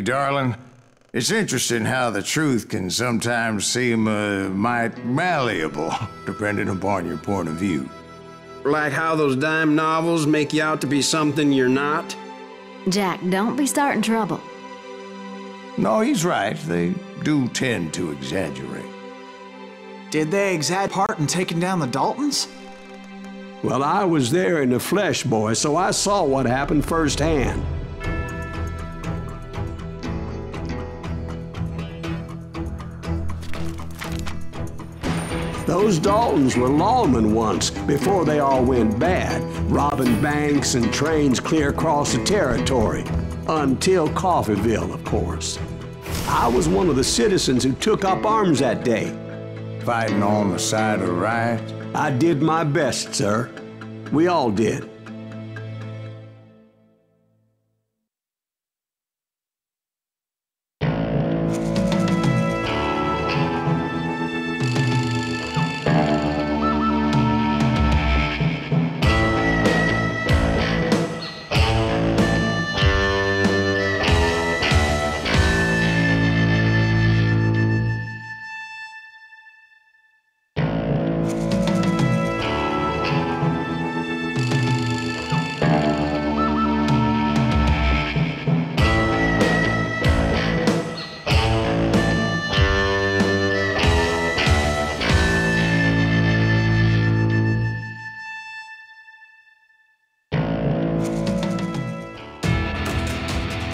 Darling, it's interesting how the truth can sometimes seem might malleable, depending upon your point of view. Like how those dime novels make you out to be something you're not? Jack, don't be starting trouble. No, he's right. They do tend to exaggerate. Did they exaggerate part in taking down the Daltons? Well, I was there in the flesh, boy, so I saw what happened firsthand. Those Daltons were lawmen once, before they all went bad, robbing banks and trains clear across the territory. Until Coffeeville, of course. I was one of the citizens who took up arms that day. Fighting on the side of right? I did my best, sir. We all did.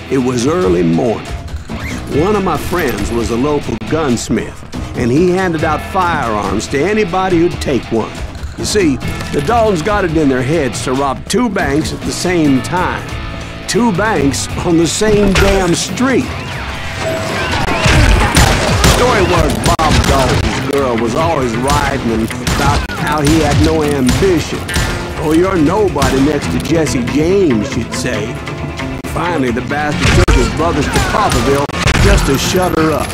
It was early morning. One of my friends was a local gunsmith, and he handed out firearms to anybody who'd take one. You see, the Daltons got it in their heads to rob 2 banks at the same time. 2 banks on the same damn street. The story was Bob Dalton's girl was always riding about how he had no ambition. Oh, you're nobody next to Jesse James, she'd say. Finally, the bastard took his brothers to Coffeeville just to shut her up.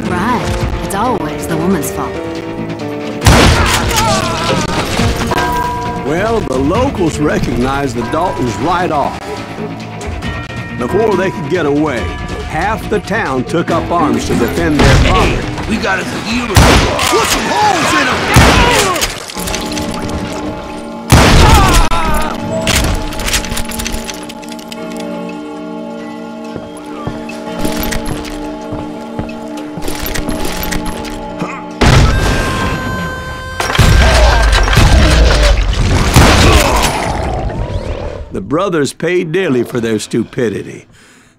Right. It's always the woman's fault. Well, the locals recognized the Daltons right off. Before they could get away, half the town took up arms to defend their property. Hey, we got a tequila. Put some holes in them! The brothers paid dearly for their stupidity,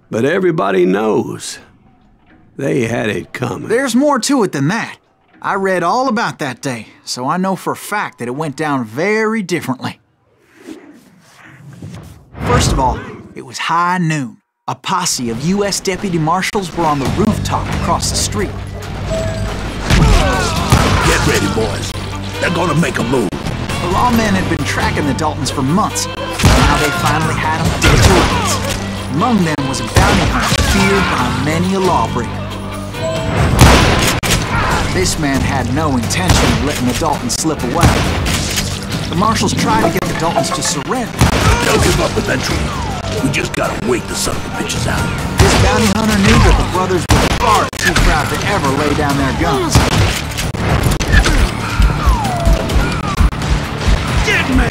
but everybody knows they had it coming. There's more to it than that. I read all about that day, so I know for a fact that it went down very differently. First of all, it was high noon. A posse of U.S. deputy marshals were on the rooftop across the street. Get ready, boys. They're gonna make a move. The lawmen had been tracking the Daltons for months. Now they finally had them dead to rights. Among them was a bounty hunter feared by many a lawbreaker. This man had no intention of letting the Daltons slip away. The marshals tried to get the Daltons to surrender. Don't give up with that tree. We just gotta wait the son of the bitches out. This bounty hunter knew that the brothers were far too proud to ever lay down their guns. Get me!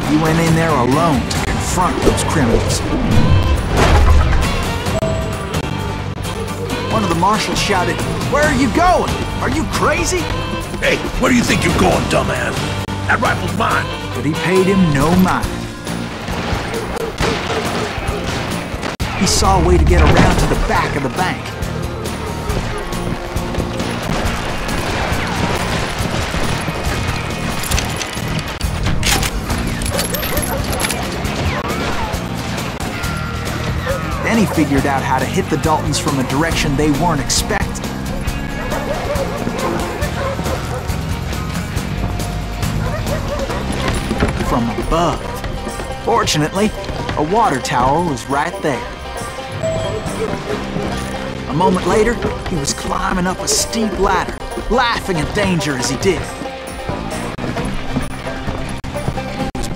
He went in there alone to confront those criminals. One of the marshals shouted, "Where are you going? Are you crazy?" Hey, where do you think you're going, dumbass? That rifle's mine. But he paid him no mind. He saw a way to get around to the back of the bank. Then he figured out how to hit the Daltons from a direction they weren't expecting. From above. Fortunately, a water tower was right there. A moment later, he was climbing up a steep ladder, laughing at danger as he did.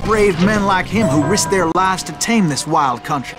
brave men like him who risked their lives to tame this wild country.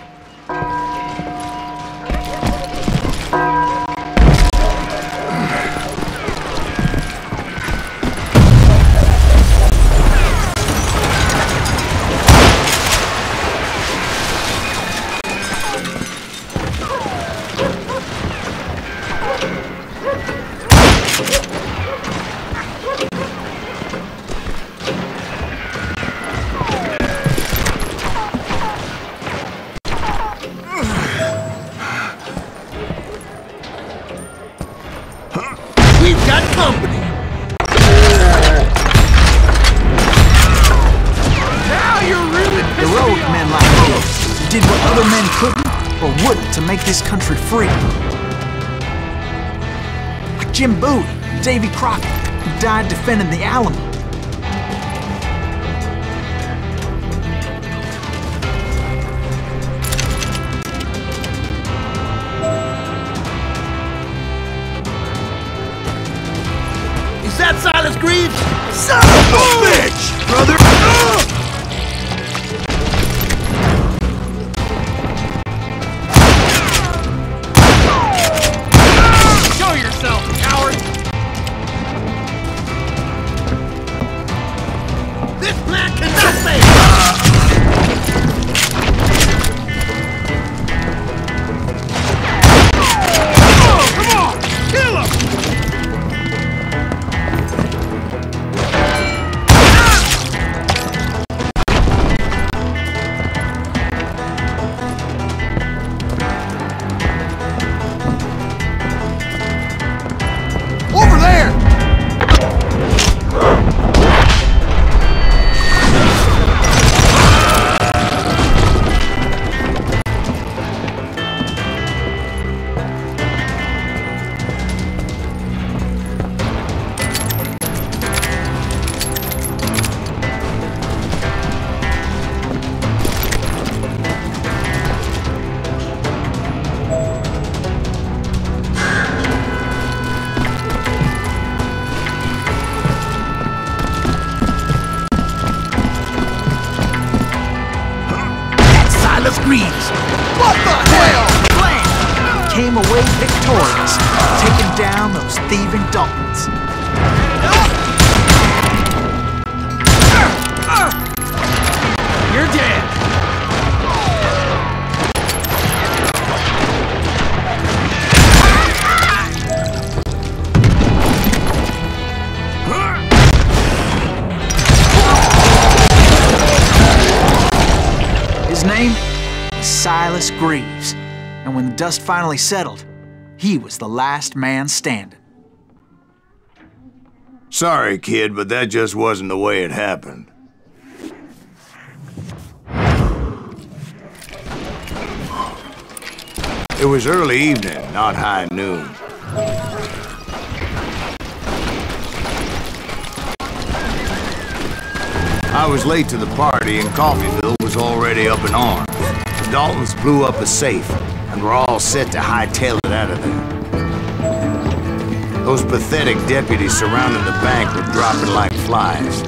To make this country free. Like Jim Bowie, Davy Crockett, who died defending the Alamo. Is that Silas Greaves? Son of a bitch, brother! What the hell? Plan came away victorious, taking down those thieving Daltons. You're dead. His name? Silas Greaves, and when the dust finally settled, he was the last man standing. Sorry, kid, but that just wasn't the way it happened. It was early evening, not high noon. I was late to the party and Coffeyville was already up in arms. The Daltons blew up a safe and were all set to hightail it out of there. Those pathetic deputies surrounding the bank were dropping like flies.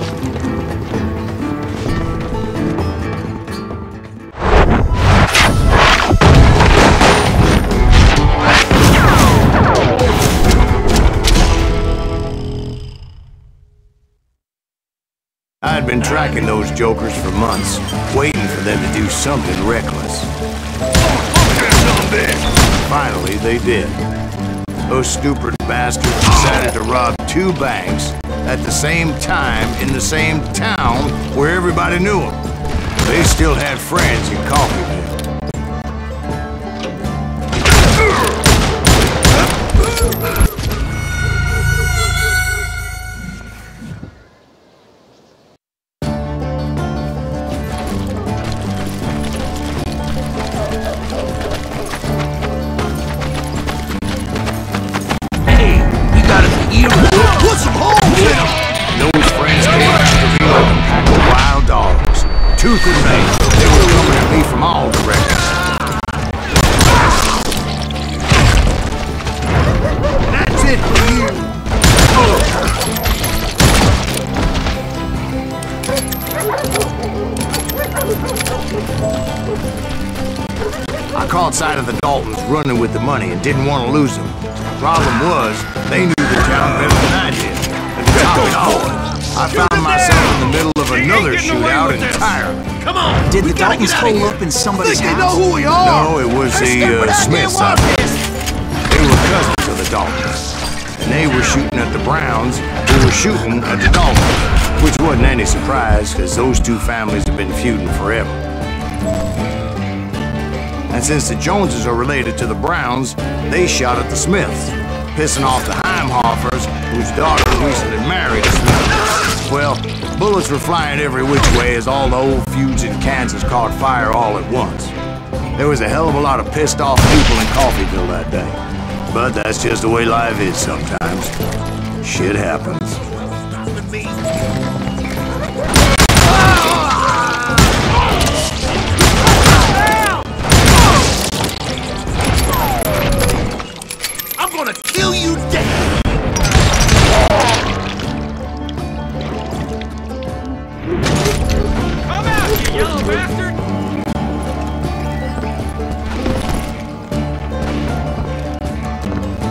I'd been tracking those jokers for months, waiting for them to do something reckless. Finally, they did. Those stupid bastards decided to rob 2 banks at the same time in the same town where everybody knew them. They still had friends in Coffeyville. Put some holes in them! Those friends came after me like a pack of wild dogs. Tooth and nail, they were coming at me from all directions. That's it for you! I caught sight of the Daltons running with the money and didn't want to lose them. Problem was, they knew the town better than I did. And to top it all, I found myself in the middle of another shootout entirely. Come on! Did the Daltons pull up in somebody's Think they house? know who we are! No, it was the Smiths out there. They were cousins of the Daltons. And they were shooting at the Browns, who were shooting at the Daltons. Which wasn't any surprise, because those two families have been feuding forever. And since the Joneses are related to the Browns, they shot at the Smiths, pissing off the Heimhoffers, whose daughter recently married a Smith. Well, bullets were flying every which way as all the old feuds in Kansas caught fire all at once. There was a hell of a lot of pissed off people in Coffeyville that day. But that's just the way life is sometimes. Shit happens. I'm gonna kill you dead! Come out, you yellow bastard!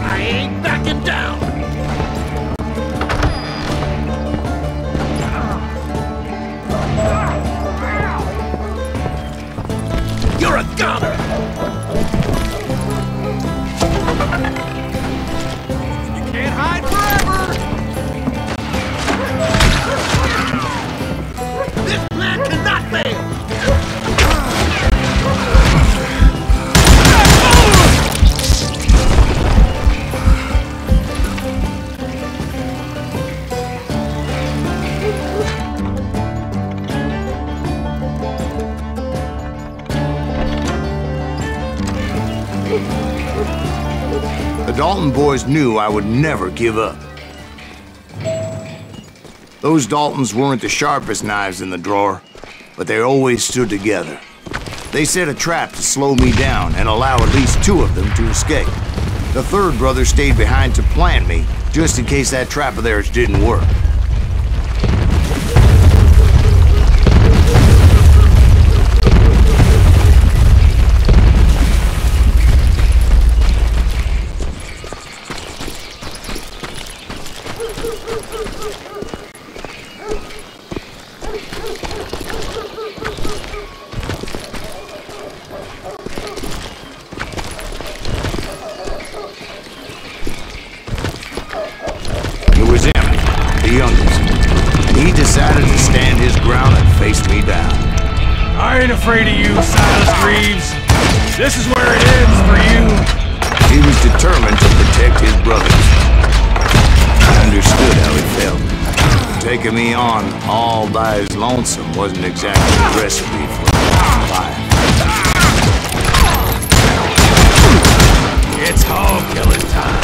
I ain't backing down! You're a goner! Can't hide forever! This plan cannot fail! The Dalton boys knew I would never give up. Those Daltons weren't the sharpest knives in the drawer, but they always stood together. They set a trap to slow me down and allow at least two of them to escape. The third brother stayed behind to plant me, just in case that trap of theirs didn't work. It was him, the youngest. He decided to stand his ground and face me down. I ain't afraid of you, Silas Reeves. This is where it ends for you. He was determined to protect his brothers. I understood how he felt. Taking me on all by his lonesome wasn't exactly a recipe for life. It's hog killing time.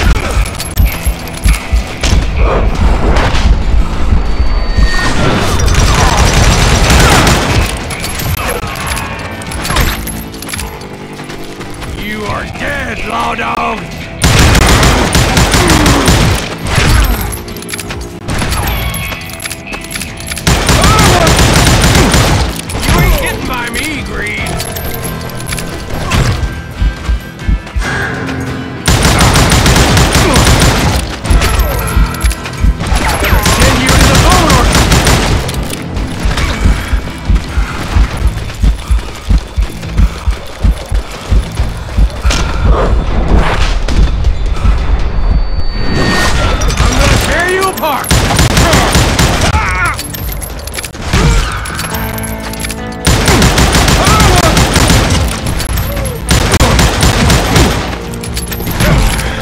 You are dead, law dog! You ain't getting by me, Green! Gonna send you to the bone! Apart.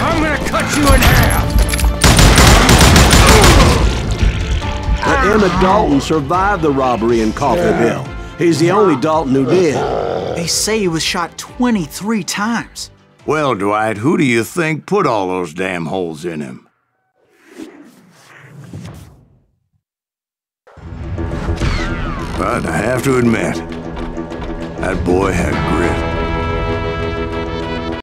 I'm gonna cut you in half. But Emmett Dalton survived the robbery in Coffeyville. He's the only Dalton who did. They say he was shot 23 times. Well, Dwight, who do you think put all those damn holes in him? But I have to admit, that boy had grit.